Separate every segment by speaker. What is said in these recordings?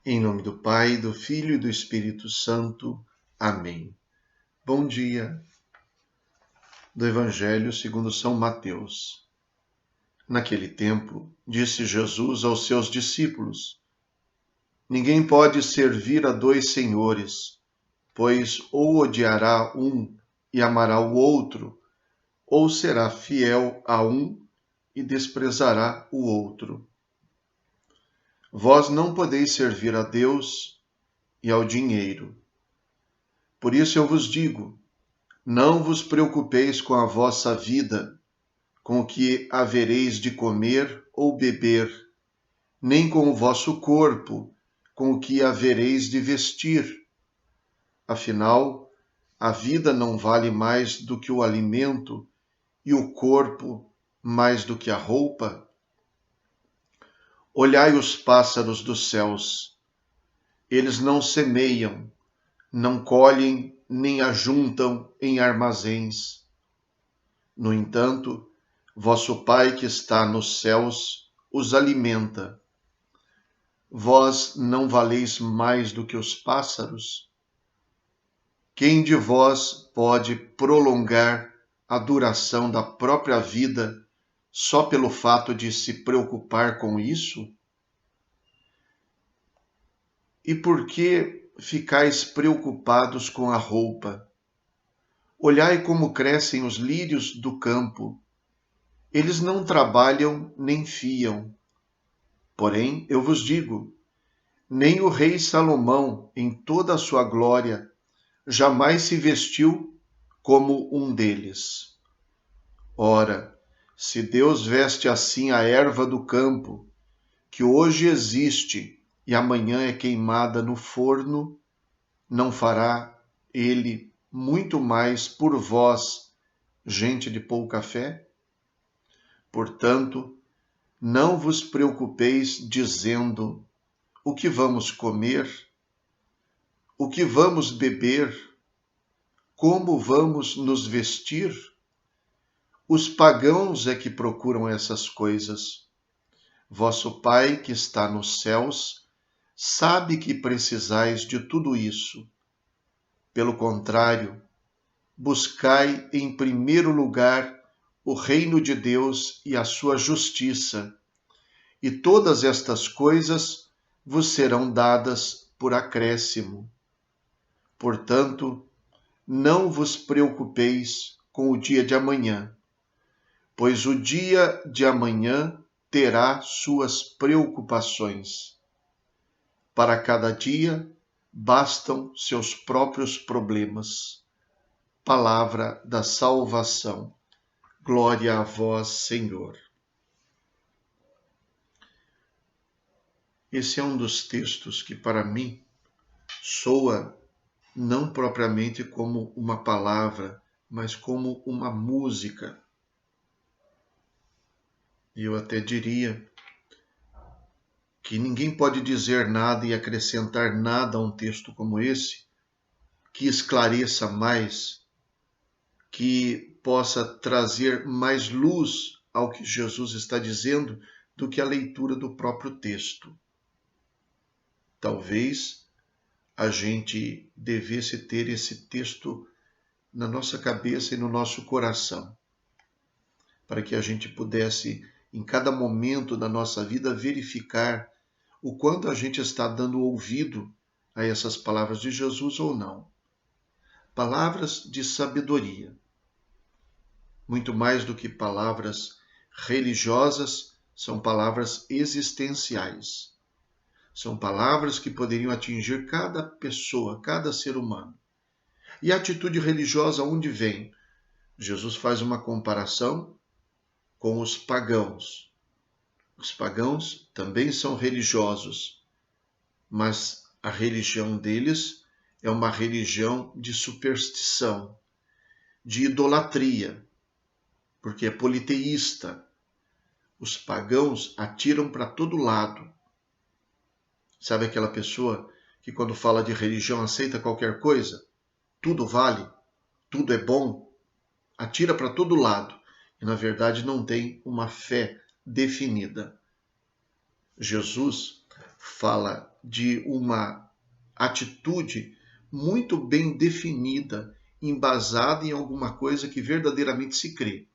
Speaker 1: Em nome do Pai, do Filho e do Espírito Santo. Amém. Bom dia. Do Evangelho segundo São Mateus. Naquele tempo, disse Jesus aos seus discípulos: Ninguém pode servir a dois senhores, pois ou odiará um e amará o outro, ou será fiel a um e desprezará o outro. Vós não podeis servir a Deus e ao dinheiro. Por isso eu vos digo: não vos preocupeis com a vossa vida, com o que havereis de comer ou beber, nem com o vosso corpo, com o que havereis de vestir. Afinal, a vida não vale mais do que o alimento, e o corpo mais do que a roupa? Olhai os pássaros dos céus. Eles não semeiam, não colhem, nem ajuntam em armazéns. No entanto, vosso Pai que está nos céus os alimenta. Vós não valeis mais do que os pássaros? Quem de vós pode prolongar a duração da própria vida só pelo fato de se preocupar com isso? E por que ficais preocupados com a roupa? Olhai como crescem os lírios do campo. Eles não trabalham nem fiam. Porém, eu vos digo, nem o rei Salomão, em toda a sua glória, jamais se vestiu como um deles. Ora, se Deus veste assim a erva do campo, que hoje existe e amanhã é queimada no forno, não fará ele muito mais por vós, gente de pouca fé? Portanto, não vos preocupeis dizendo: o que vamos comer? O que vamos beber? Como vamos nos vestir? Os pagãos é que procuram essas coisas. Vosso Pai, que está nos céus, sabe que precisais de tudo isso. Pelo contrário, buscai em primeiro lugar o reino de Deus e a sua justiça, e todas estas coisas vos serão dadas por acréscimo. Portanto, não vos preocupeis com o dia de amanhã, pois o dia de amanhã terá suas preocupações. Para cada dia bastam seus próprios problemas. Palavra da salvação. Glória a vós, Senhor. Esse é um dos textos que, para mim, soa não propriamente como uma palavra, mas como uma música. E eu até diria que ninguém pode dizer nada e acrescentar nada a um texto como esse que esclareça mais, que possa trazer mais luz ao que Jesus está dizendo do que a leitura do próprio texto. Talvez a gente devesse ter esse texto na nossa cabeça e no nosso coração, para que a gente pudesse, em cada momento da nossa vida, verificar o quanto a gente está dando ouvido a essas palavras de Jesus ou não. Palavras de sabedoria. Muito mais do que palavras religiosas, são palavras existenciais. São palavras que poderiam atingir cada pessoa, cada ser humano. E a atitude religiosa onde vem? Jesus faz uma comparação com os pagãos. Os pagãos também são religiosos, mas a religião deles é uma religião de superstição, de idolatria, porque é politeísta. Os pagãos atiram para todo lado. Sabe aquela pessoa que quando fala de religião aceita qualquer coisa? Tudo vale, tudo é bom, atira para todo lado e na verdade não tem uma fé definida. Jesus fala de uma atitude muito bem definida, embasada em alguma coisa que verdadeiramente se crê.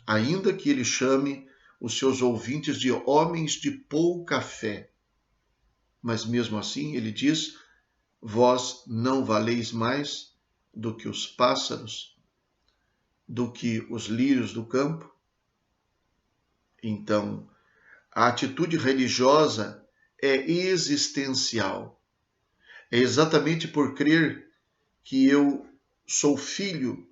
Speaker 1: Ainda que ele chame os seus ouvintes de homens de pouca fé, mas mesmo assim ele diz: vós não valeis mais do que os pássaros, do que os lírios do campo? Então, a atitude religiosa é existencial. É exatamente por crer que eu sou filho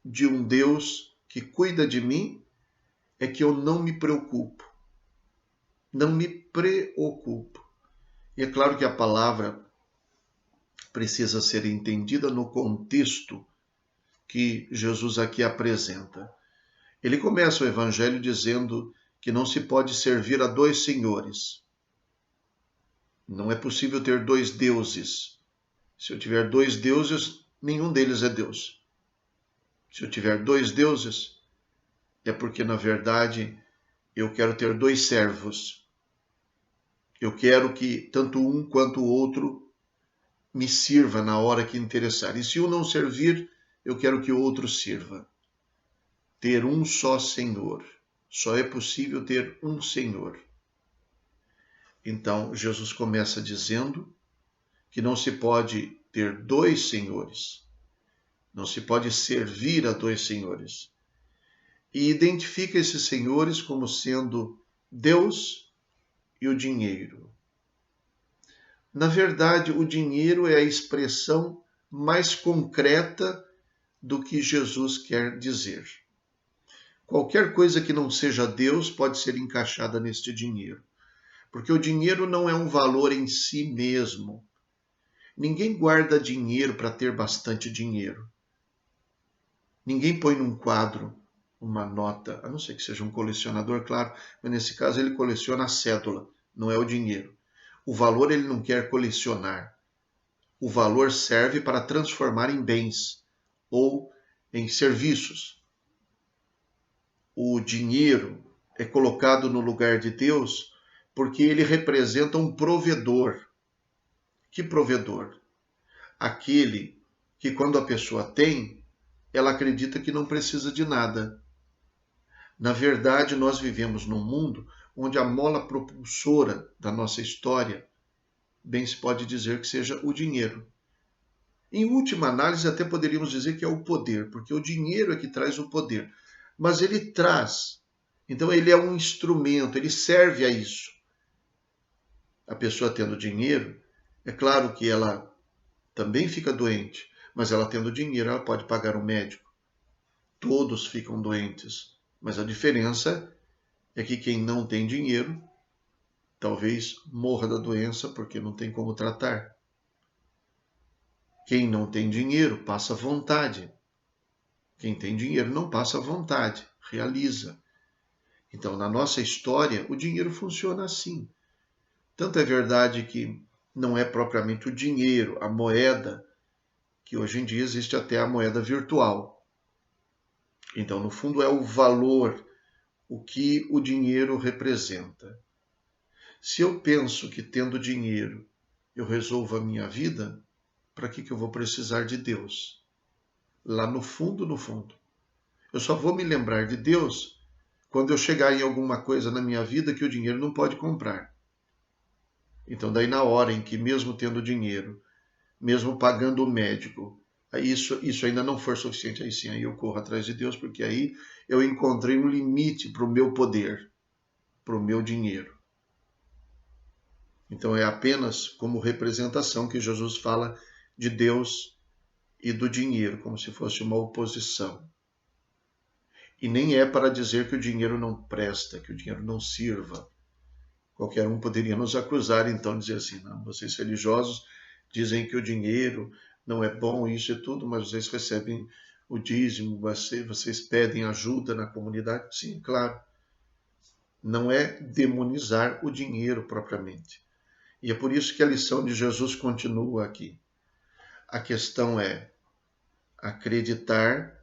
Speaker 1: de um Deus que cuida de mim, é que eu não me preocupo. Não me preocupo. E é claro que a palavra precisa ser entendida no contexto que Jesus aqui apresenta. Ele começa o evangelho dizendo que não se pode servir a dois senhores. Não é possível ter dois deuses. Se eu tiver dois deuses, nenhum deles é Deus. Se eu tiver dois deuses, é porque, na verdade, eu quero ter dois servos. Eu quero que tanto um quanto o outro me sirva na hora que interessar. E se um não servir, eu quero que o outro sirva. Ter um só Senhor. Só é possível ter um Senhor. Então, Jesus começa dizendo que não se pode ter dois senhores. Não se pode servir a dois senhores. E identifica esses senhores como sendo Deus e o dinheiro. Na verdade, o dinheiro é a expressão mais concreta do que Jesus quer dizer. Qualquer coisa que não seja Deus pode ser encaixada neste dinheiro, porque o dinheiro não é um valor em si mesmo. Ninguém guarda dinheiro para ter bastante dinheiro. Ninguém põe num quadro uma nota, a não ser que seja um colecionador, claro, mas nesse caso ele coleciona a cédula, não é o dinheiro. O valor ele não quer colecionar. O valor serve para transformar em bens ou em serviços. O dinheiro é colocado no lugar de Deus porque ele representa um provedor. Que provedor? Aquele que, quando a pessoa tem, ela acredita que não precisa de nada. Na verdade, nós vivemos num mundo onde a mola propulsora da nossa história, bem se pode dizer que seja o dinheiro. Em última análise, até poderíamos dizer que é o poder, porque o dinheiro é que traz o poder. Mas ele traz. Então, ele é um instrumento, ele serve a isso. A pessoa tendo dinheiro, é claro que ela também fica doente, mas ela tendo dinheiro, ela pode pagar um médico. Todos ficam doentes, mas a diferença é que quem não tem dinheiro talvez morra da doença porque não tem como tratar. Quem não tem dinheiro passa vontade. Quem tem dinheiro não passa vontade, realiza. Então, na nossa história, o dinheiro funciona assim. Tanto é verdade que não é propriamente o dinheiro, a moeda, que hoje em dia existe até a moeda virtual. Então, no fundo, é o valor, o que o dinheiro representa. Se eu penso que tendo dinheiro eu resolvo a minha vida, para que eu vou precisar de Deus? Lá no fundo, no fundo. Eu só vou me lembrar de Deus quando eu chegar em alguma coisa na minha vida que o dinheiro não pode comprar. Então, daí na hora em que, mesmo tendo dinheiro, mesmo pagando o médico, isso ainda não for suficiente, aí sim, aí eu corro atrás de Deus, porque aí eu encontrei um limite para o meu poder, para o meu dinheiro. Então é apenas como representação que Jesus fala de Deus e do dinheiro, como se fosse uma oposição. E nem é para dizer que o dinheiro não presta, que o dinheiro não sirva. Qualquer um poderia nos acusar, então, dizer assim, não, vocês religiosos dizem que o dinheiro não é bom, isso e tudo, mas vocês recebem o dízimo, vocês pedem ajuda na comunidade. Sim, claro. Não é demonizar o dinheiro propriamente. E é por isso que a lição de Jesus continua aqui. A questão é acreditar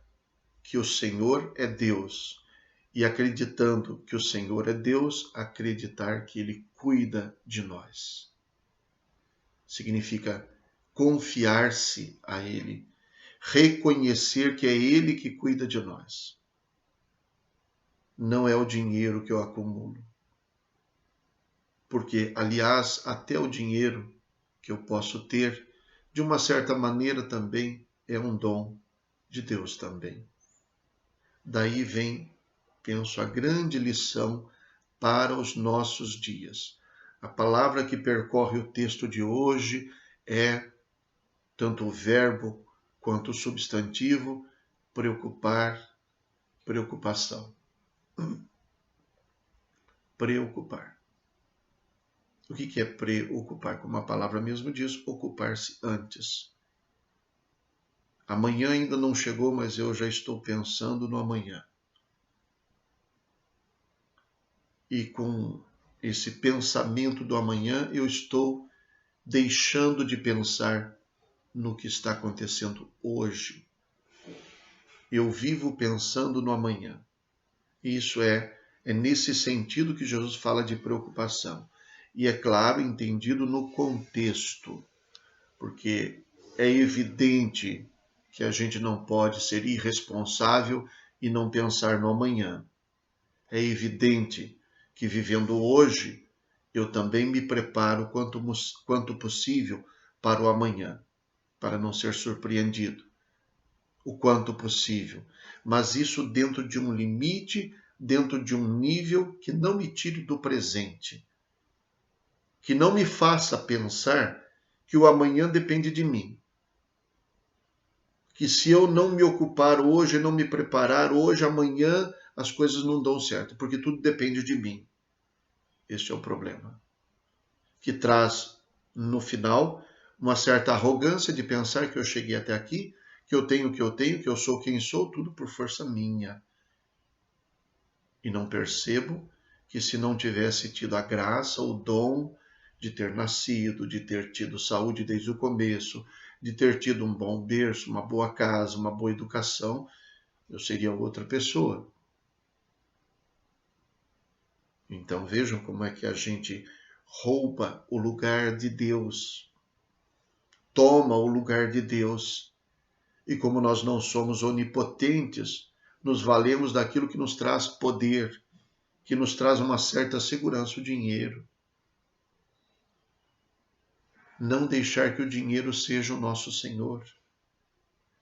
Speaker 1: que o Senhor é Deus e acreditando que o Senhor é Deus, acreditar que Ele cuida de nós. Significa confiar-se a Ele, reconhecer que é Ele que cuida de nós. Não é o dinheiro que eu acumulo. Porque, aliás, até o dinheiro que eu posso ter, de uma certa maneira também é um dom de Deus também. Daí vem, penso, a grande lição para os nossos dias. A palavra que percorre o texto de hoje é tanto o verbo quanto o substantivo preocupar, preocupação. Preocupar. O que é preocupar? Como a palavra mesmo diz, ocupar-se antes. Amanhã ainda não chegou, mas eu já estou pensando no amanhã. E com esse pensamento do amanhã, eu estou deixando de pensar no que está acontecendo hoje. Eu vivo pensando no amanhã. Isso é nesse sentido que Jesus fala de preocupação. E é claro, entendido no contexto, porque é evidente que a gente não pode ser irresponsável e não pensar no amanhã. É evidente que vivendo hoje, eu também me preparo quanto possível para o amanhã, para não ser surpreendido, o quanto possível. Mas isso dentro de um limite, dentro de um nível que não me tire do presente, que não me faça pensar que o amanhã depende de mim. Que se eu não me ocupar hoje, não me preparar hoje, amanhã as coisas não dão certo, porque tudo depende de mim. Este é o problema. Que traz, no final, uma certa arrogância de pensar que eu cheguei até aqui, que eu tenho o que eu tenho, que eu sou quem sou, tudo por força minha. E não percebo que se não tivesse tido a graça, o dom de ter nascido, de ter tido saúde desde o começo, de ter tido um bom berço, uma boa casa, uma boa educação, eu seria outra pessoa. Então vejam como é que a gente rouba o lugar de Deus, toma o lugar de Deus. E como nós não somos onipotentes, nos valemos daquilo que nos traz poder, que nos traz uma certa segurança, o dinheiro. Não deixar que o dinheiro seja o nosso Senhor.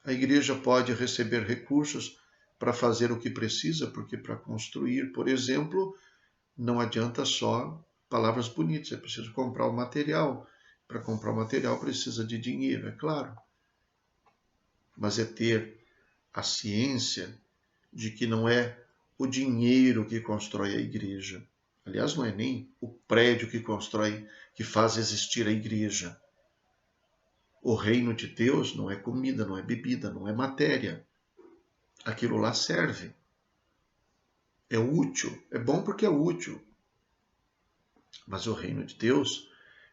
Speaker 1: A igreja pode receber recursos para fazer o que precisa, porque para construir, por exemplo, não adianta só palavras bonitas, é preciso comprar o material. Para comprar o material precisa de dinheiro, é claro. Mas é ter a ciência de que não é o dinheiro que constrói a igreja. Aliás, não é nem o prédio que constrói, que faz existir a igreja. O reino de Deus não é comida, não é bebida, não é matéria. Aquilo lá serve. É útil. É bom porque é útil. Mas o reino de Deus,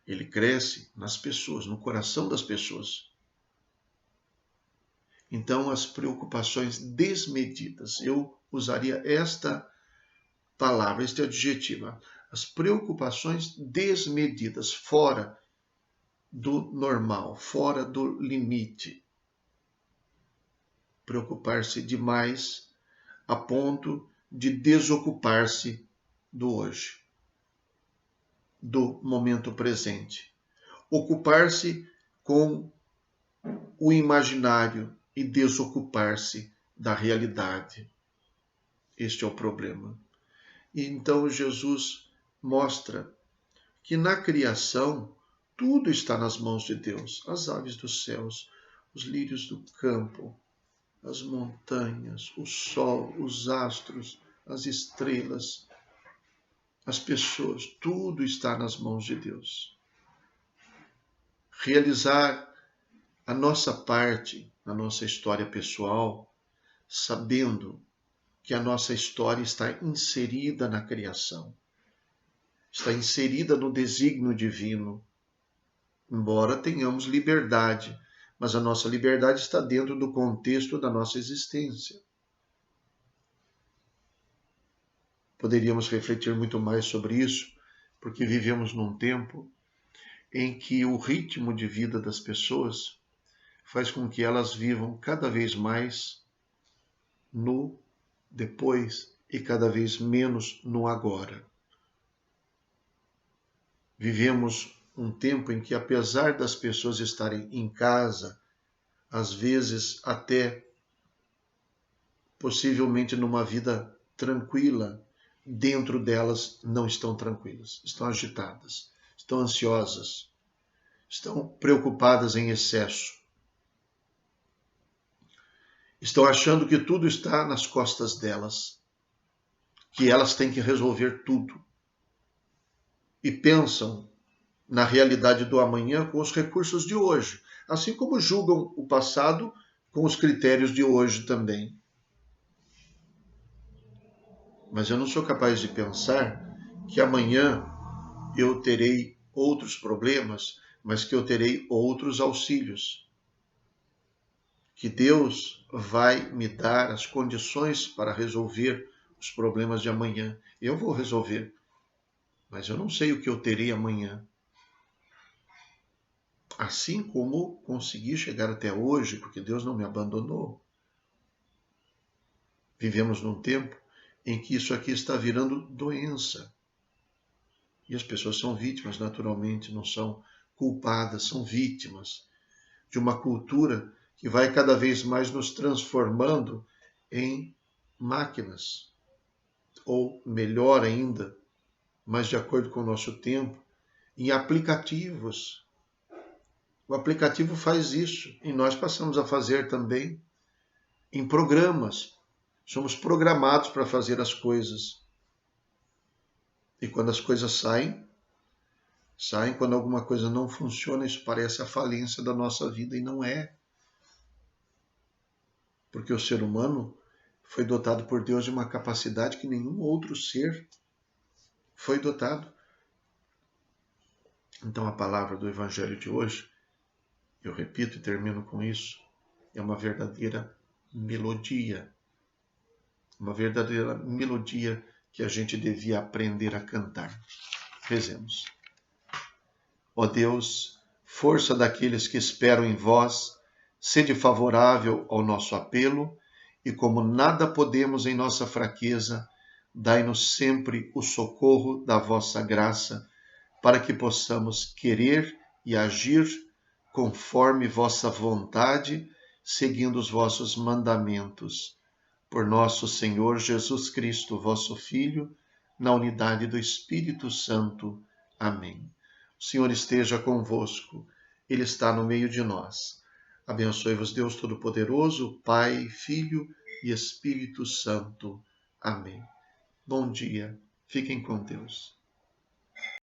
Speaker 1: ele cresce nas pessoas, no coração das pessoas. Então, as preocupações desmedidas, eu usaria esta palavra, este adjetivo, as preocupações desmedidas, fora do normal, fora do limite. Preocupar-se demais a ponto de desocupar-se do hoje, do momento presente. Ocupar-se com o imaginário e desocupar-se da realidade. Este é o problema. E então Jesus mostra que na criação tudo está nas mãos de Deus. As aves dos céus, os lírios do campo, as montanhas, o sol, os astros, as estrelas, as pessoas, tudo está nas mãos de Deus. Realizar a nossa parte na nossa história pessoal, sabendo que a nossa história está inserida na criação, está inserida no desígnio divino. Embora tenhamos liberdade, mas a nossa liberdade está dentro do contexto da nossa existência. Poderíamos refletir muito mais sobre isso, porque vivemos num tempo em que o ritmo de vida das pessoas faz com que elas vivam cada vez mais no depois e cada vez menos no agora. Vivemos um tempo em que, apesar das pessoas estarem em casa, às vezes até possivelmente numa vida tranquila, dentro delas não estão tranquilas, estão agitadas, estão ansiosas, estão preocupadas em excesso, estão achando que tudo está nas costas delas, que elas têm que resolver tudo. E pensam na realidade do amanhã com os recursos de hoje, assim como julgam o passado com os critérios de hoje também. Mas eu não sou capaz de pensar que amanhã eu terei outros problemas, mas que eu terei outros auxílios. Que Deus vai me dar as condições para resolver os problemas de amanhã. Eu vou resolver, mas eu não sei o que eu terei amanhã. Assim como consegui chegar até hoje, porque Deus não me abandonou. Vivemos num tempo em que isso aqui está virando doença. E as pessoas são vítimas, naturalmente, não são culpadas, são vítimas de uma cultura que vai cada vez mais nos transformando em máquinas. Ou, melhor ainda, mas de acordo com o nosso tempo, em aplicativos. O aplicativo faz isso e nós passamos a fazer também em programas. Somos programados para fazer as coisas. E quando as coisas saem quando alguma coisa não funciona, isso parece a falência da nossa vida e não é. Porque o ser humano foi dotado por Deus de uma capacidade que nenhum outro ser foi dotado. Então a palavra do Evangelho de hoje, eu repito e termino com isso, é uma verdadeira melodia. Uma verdadeira melodia que a gente devia aprender a cantar. Rezemos. Ó Deus, força daqueles que esperam em vós, sede favorável ao nosso apelo, e como nada podemos em nossa fraqueza, dai-nos sempre o socorro da vossa graça, para que possamos querer e agir conforme vossa vontade, seguindo os vossos mandamentos. Por nosso Senhor Jesus Cristo, vosso Filho, na unidade do Espírito Santo. Amém. O Senhor esteja convosco, Ele está no meio de nós. Abençoe-vos Deus Todo-Poderoso, Pai, Filho e Espírito Santo. Amém. Bom dia, fiquem com Deus.